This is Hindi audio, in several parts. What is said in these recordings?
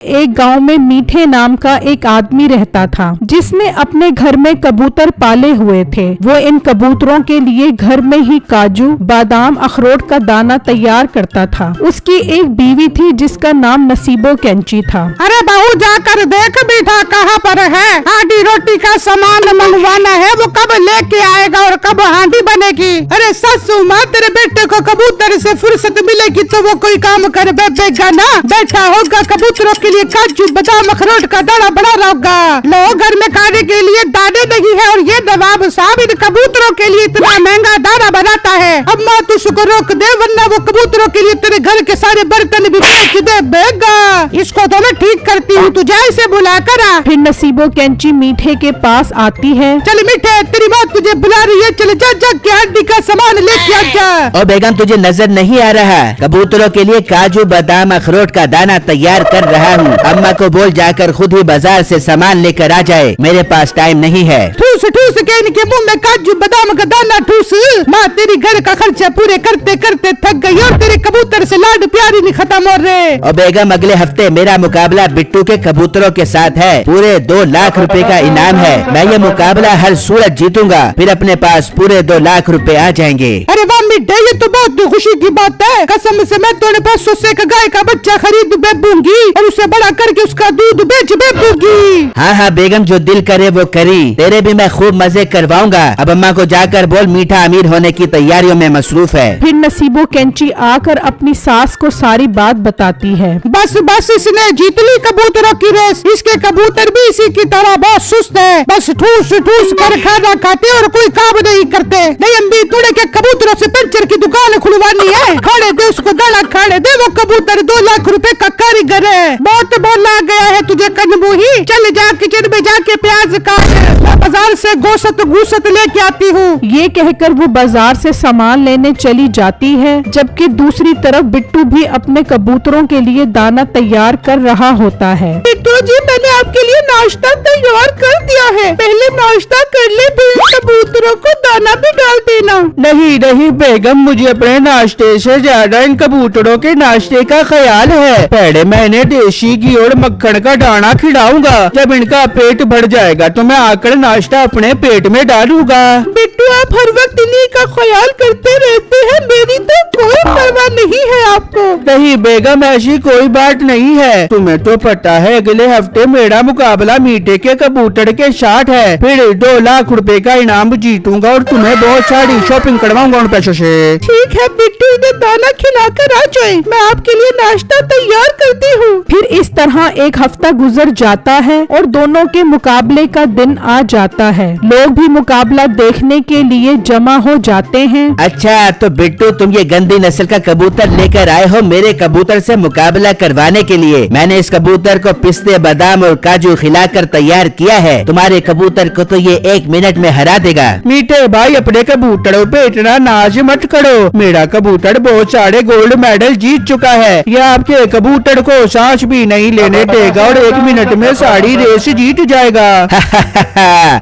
एक गांव में मीठे नाम का एक आदमी रहता था जिसने अपने घर में कबूतर पाले हुए थे। वो इन कबूतरों के लिए घर में ही काजू, बादाम, अखरोट का दाना तैयार करता था। उसकी एक बीवी थी जिसका नाम नसीबो कैंची था। अरे बहू जाकर देख बेटा कहाँ पर है, हांडी रोटी का सामान मंगवाना है, वो कब लेके आएगा और कब हांडी बनेगी। अरे सासू माँ, तेरे बेटे को कबूतर से फुर्सत मिलेगी तो वो कोई काम कर बैठेगा ना, बैठा होगा कबूतरों के लिए काजू, बादाम, अखरोट का दाना बड़ा होगा। लो, घर में खाने के लिए दाने नहीं है और ये नवाब साहब इन कबूतरों के लिए इतना महंगा दाना बनाता है। अब माँ तू उसको रोक दे वरना वो कबूतरों के लिए तेरे घर के सारे बर्तन भी बेच दे बेगा। इसको तो मैं ठीक करती हूँ, तू जाए से बुला कर आ। फिर नसीबो कैंची मीठे के पास आती है। चल मीठे, तेरी माँ तुझे बुला रही है, चल जा जा के हड्डी का सामान लेके आ जा। ओ बेगम, तुझे नजर नहीं आ रहा? कबूतरों के लिए काजू, बादाम, अखरोट का दाना तैयार कर रहा हूँ। अम्मा को बोल जाकर खुद ही बाजार से सामान लेकर आ जाए, मेरे पास टाइम नहीं है। ठूस ठूस के इनके मुंह में काजू बादाम का दाना ठूस। माँ तेरी घर का खर्चा पूरे करते करते थक गई और तेरे कबूतर से लाड प्यार ही नहीं खत्म हो रहे। और बेगम, अगले हफ्ते मेरा मुकाबला बिट्टू के कबूतरों के साथ है। पूरे 2 लाख रुपए का इनाम है। मैं ये मुकाबला हर सूरत जीतूंगा, फिर अपने पास पूरे 2 लाख रुपए आ जाएंगे। अरे वाह मिठे, ये तो बहुत खुशी की बात है। कसम से मैं तेरे पास 100 का गाय का बच्चा खरीद बेचूंगी और उसे बड़ा करके उसका दूध बेच बेचूंगी। हाँ हाँ बेगम, जो दिल करे वो करी। तेरे भी मैं खूब मजे करवाऊंगा। अब अम्मा को जाकर बोल मीठा अमीर होने की तैयारियों में मसरूफ है। फिर नसीबो कैंची आकर अपनी सास को सारी बात बताती है। बस बस, इसने जीत ली कबूतरों की रेस। इसके कबूतर भी इसी की तरह बहुत सुस्त है, बस ठूस ठूस कर खाना खाते और कोई काम नहीं करते। नहीं अम्मी, तूने के कबूतरों से पंचर की दुकान खुलवानी है? खाने दे उसको दाना, खाने दे। वो कबूतर 2 लाख रुपए का कारीगर है। बहुत बोला गया है तुझे कनबूही। चल जा किचन में जाके प्याज काट, मैं बाजार से गोश्त घूसत लेके आती हूँ। ये कहकर वो बाजार से सामान लेने चली जाती है, जबकि दूसरी तरफ बिट्टू भी अपने कबूतरों के लिए दाना तैयार कर रहा होता है। बिट्टू जी, मैंने आपके लिए नाश्ता तैयार कर दिया है, पहले नाश्ता कर ले, फिर कबूतरों को दाना भी डाल देना। नहीं नहीं बेगम, मुझे अपने नाश्ते से ज्यादा इन कबूतरों के नाश्ते का ख्याल है। पहले मैं इन्हें देसी घी और मक्खन का दाना खिलाऊंगा। जब इनका पेट भर जाएगा तो मैं आकर नाश्ता अपने पेट में डालूंगा। बिट्टू, आप हर वक्त इन्हीं का ख्याल करते रहते हैं, मेरी तो कोई परवाह नहीं है आपको। नहीं बेगम, ऐसी कोई बात नहीं है। तुम्हें तो पता है अगले हफ्ते मेरा मुकाबला मीठे के कबूतर के साथ है। फिर 2 लाख रुपए का इनाम जीतूंगा और तुम्हें बहुत सारी शॉपिंग करवाऊंगा उन पैसों से। ठीक है बिट्टू, इन्हें दाना खिलाकर आ जाए, मैं आपके लिए नाश्ता तैयार करती हूँ। फिर इस तरह एक हफ्ता गुजर जाता है और दोनों के मुकाबले का दिन आ जाता है। लोग भी मुकाबला देखने के लिए जमा हो जाते हैं। अच्छा, तो बिट्टू तुम ये गंदी नस्ल का कबूतर लेकर आए हो मेरे कबूतर से मुकाबला करवाने के लिए। मैंने इस कबूतर को पिस्ते, बादाम और काजू खिलाकर तैयार किया है। तुम्हारे कबूतर को तो ये 1 मिनट में हरा देगा। मीठे भाई, अपने कबूतरों पे इतना नाज मत करो। मेरा कबूतर बहुत सारे गोल्ड मेडल जीत चुका है। यह आपके कबूतर को सांस भी नहीं लेने देगा और 1 मिनट में सारी रेस जीत जाएगा।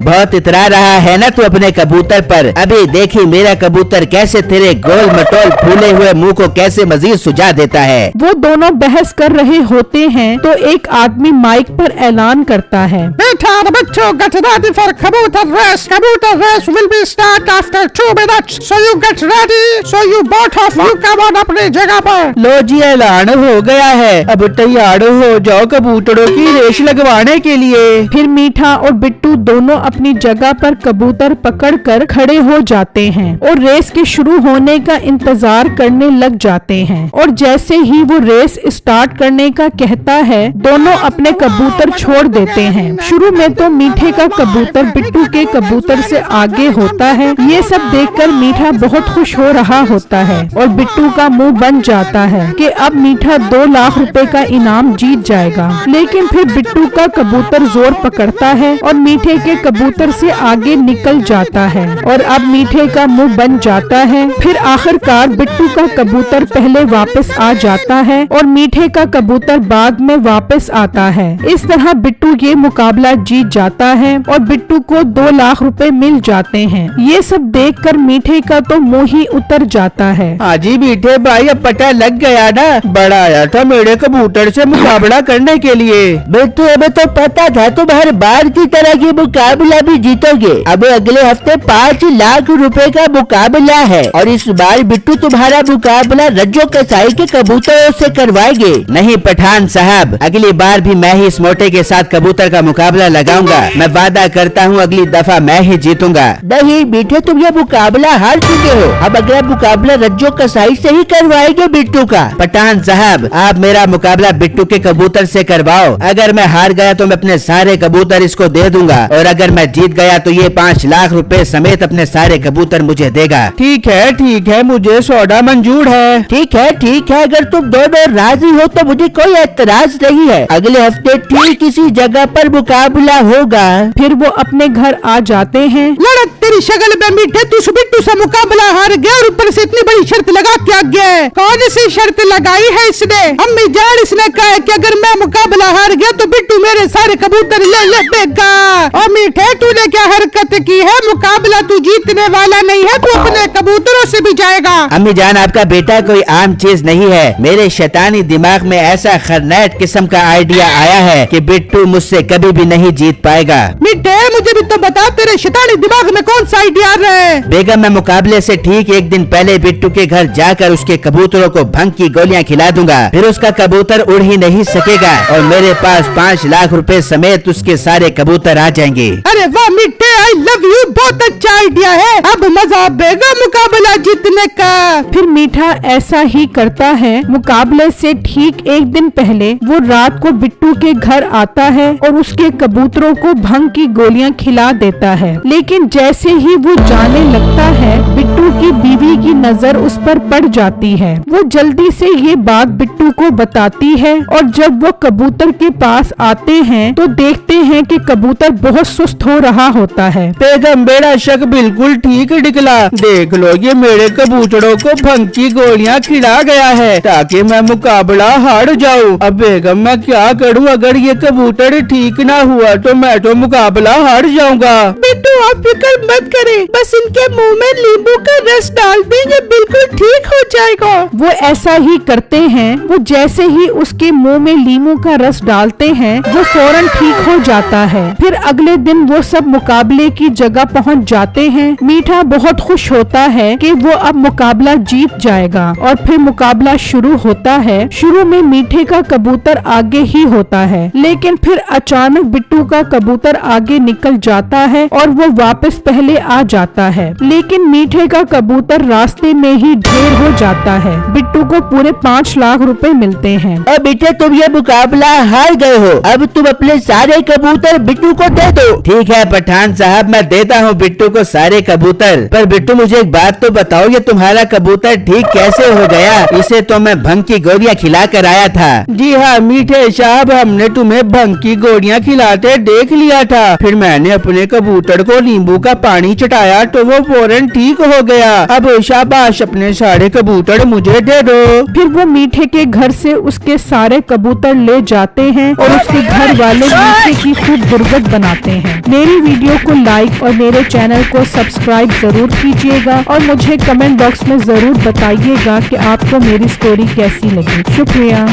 बहुत इतरा रहा है ना तू अपने कबूतर पर। अभी देखी मेरा कबूतर कैसे तेरे गोल मटोल फूले हुए मुंह को कैसे मजीद सुझा देता है। वो दोनों बहस कर रहे होते हैं तो एक आदमी माइक पर ऐलान करता है, बेटा बच्चों, get ready for कबूतर रेस। कबूतर race will be start after 2 minutes. So you get ready. So you both of you come on अपनी जगह पर। लो जी, ऐलान हो गया है। अब तैयार हो जाओ कबूतरों की रेस लगवाने के लिए। फिर मीठा और बिट्टू दोनों अपनी जगह पर कबूतर पकड़कर खड़े हो जाते हैं और रेस के शुरू होने का इंतजार करने लग जाते हैं। और जैसे ही वो रेस स्टार्ट करने का कहता है, दोनों अपने कबूतर छोड़ देते हैं। शुरू में तो मीठे का कबूतर बिट्टू के कबूतर से आगे होता है। ये सब देखकर मीठा बहुत खुश हो रहा होता है और बिट्टू का मुंह बन जाता है कि अब मीठा 2 लाख रुपए का इनाम जीत जाएगा। लेकिन फिर बिट्टू बिट्टू का कबूतर जोर पकड़ता है और मीठे के कबूतर से आगे निकल जाता है और अब मीठे का मुंह बन जाता है। फिर आखिरकार बिट्टू का कबूतर पहले वापस आ जाता है और मीठे का कबूतर बाद में वापस आता है। इस तरह बिट्टू ये मुकाबला जीत जाता है और बिट्टू को 2 लाख रुपए मिल जाते हैं। ये सब देखकर मीठे का तो मुंह ही उतर जाता है। हाजी मीठे भाई, अब पता लग गया ना, बड़ा आया था मेरे कबूतर से मुकाबला करने के लिए। बिट्टू हमें तो पता था तुम हर बार की तरह ये मुकाबला भी जीतोगे। अब अगले हफ्ते 5 लाख रुपए का मुकाबला है और इस बार बिट्टू तुम्हारा मुकाबला रज्जो कसाई के कबूतरों से करवाएंगे। नहीं पठान साहब, अगली बार भी मैं ही इस मोटे के साथ कबूतर का मुकाबला लगाऊंगा। मैं वादा करता हूँ अगली दफा मैं ही जीतूंगा। नहीं मीठे, तुम ये मुकाबला हार चुके हो। अब अगला मुकाबला रज्जो कसाई से ही करवाएंगे बिट्टू का। पठान साहब, आप मेरा मुकाबला बिट्टू के कबूतर से करवाओ। अगर मैं हार गया तो मैं अपने सारे कबूतर इसको दे दूंगा और अगर मैं जीत गया तो ये 5 लाख रुपए समेत अपने सारे कबूतर मुझे देगा। ठीक है, मुझे सौदा मंजूर है। ठीक है, अगर तुम दोनों राजी हो तो मुझे कोई एतराज नहीं है। अगले हफ्ते ठीक इसी जगह पर मुकाबला होगा। फिर वो अपने घर आ जाते हैं। लड़त तेरी शक्ल में मीठे, तू बिट्टू से मुकाबला हार गया और ऊपर से इतनी बड़ी शर्त लगा के आ गया है। कौन सी शर्त लगाई है इसने? अम्मी जान, इसने कहा है कि अगर मैं मुकाबला हार गया तो बिट्टू मेरे सारे कबूतर ले लेगा। और मीठे, तूने क्या हरकत की है? मुकाबला तू जीतने वाला नहीं है, तू अपने कबूतरों से भी जाएगा। अम्मी जान, आपका बेटा कोई आम चीज नहीं है। मेरे शैतानी दिमाग में ऐसा खरनैत किस्म का आइडिया आया है कि बिट्टू मुझसे कभी भी नहीं जीत पाएगा। मीठे, मुझे भी तो बता, तेरे शैतानी दिमाग में कौन सा आइडिया आ रहा है? बेगम, मैं मुकाबले से ठीक 1 दिन पहले बिट्टू के घर जाकर उसके कबूतरों को भंग की गोलियां खिला दूंगा। फिर उसका कबूतर उड़ ही नहीं सकेगा और मेरे पास 5 लाख रुपए समेत उसके सारे कबूतर आ जाएंगे। अरे वाह मीठे, आई लव यू, बहुत अच्छा आइडिया है। अब मजा आएगा मुकाबला जीतने का। फिर मीठा ऐसा ही करता है। मुकाबले से ठीक 1 दिन पहले वो रात को बिट्टू के घर आता है और उसके कबूतरों को भंग की गोलियां खिला देता है। लेकिन जैसे ही वो जाने लगता है, बिट्टू की बीवी की नजर उस पर पड़ जाती है। वो जल्दी से ये बात बिट्टू को बताती है और जब वो कबूतर के पास आते हैं तो देखते हैं कि कबूतर बहुत सुस्त हो रहा होता है। बेगम, मेरा शक बिल्कुल ठीक निकला। देख लो, ये मेरे कबूतरों को भंग की गोलियां खिला गया है ताकि मैं मुकाबला हार जाऊं। अब बेगम, मैं क्या करूं? अगर ये कबूतर ठीक ना हुआ तो मैं तो मुकाबला हार जाऊंगा। बिट्टू, आप फिक्र मत करें, बस इनके मुंह में नींबू का रस डाल देंगे, बिल्कुल ठीक हो जाएगा। वो ऐसा ही करते हैं। वो जैसे ही उसके मुंह में नींबू का रस डालते हैं, वो फौरन ठीक हो जाता है। फिर अगले दिन वो सब मुकाबले की जगह पहुंच जाते हैं। मीठा बहुत खुश होता है कि वो अब मुकाबला जीत जाएगा और फिर मुकाबला शुरू होता है। शुरू में मीठे का कबूतर आगे ही होता है, लेकिन फिर अचानक बिट्टू का कबूतर आगे निकल जाता है और वो वापस पहले आ जाता है। लेकिन मीठे का कबूतर रास्ते में ही ढेर हो जाता है। बिट्टू को पूरे 5 लाख रुपए मिलते हैं। अब बेटे, तुम ये मुकाबला हार गए हो। अब तुम अपने सारे कबूतर बिट्टू को दे दो। ठीक है पठान साहब, मैं देता हूँ बिट्टू को सारे कबूतर। पर बिट्टू, मुझे एक बात तो बताओ, ये तुम्हारा कबूतर ठीक कैसे हो गया? इसे तो मैं भंग की गोलियां खिला कर आया था। जी हाँ मीठे साहब, हमने तुम्हें भंग की गोलियां खिलाते देख लिया था। फिर मैंने अपने कबूतर को नींबू का पानी चटाया तो वो फौरन ठीक हो गया। अब शाबाश, अपने सारे कबूतर मुझे दे दो। फिर वो मीठे के घर से उसके सारे कबूतर ले जाते हैं और उसके घर वाले मीठे की खूब दुर्गत बनाते हैं। मेरी वीडियो को लाइक और मेरे चैनल को सब्सक्राइब जरूर कीजिएगा और मुझे कमेंट बॉक्स में जरूर बताइएगा कि आपको मेरी स्टोरी कैसी लगी। शुक्रिया।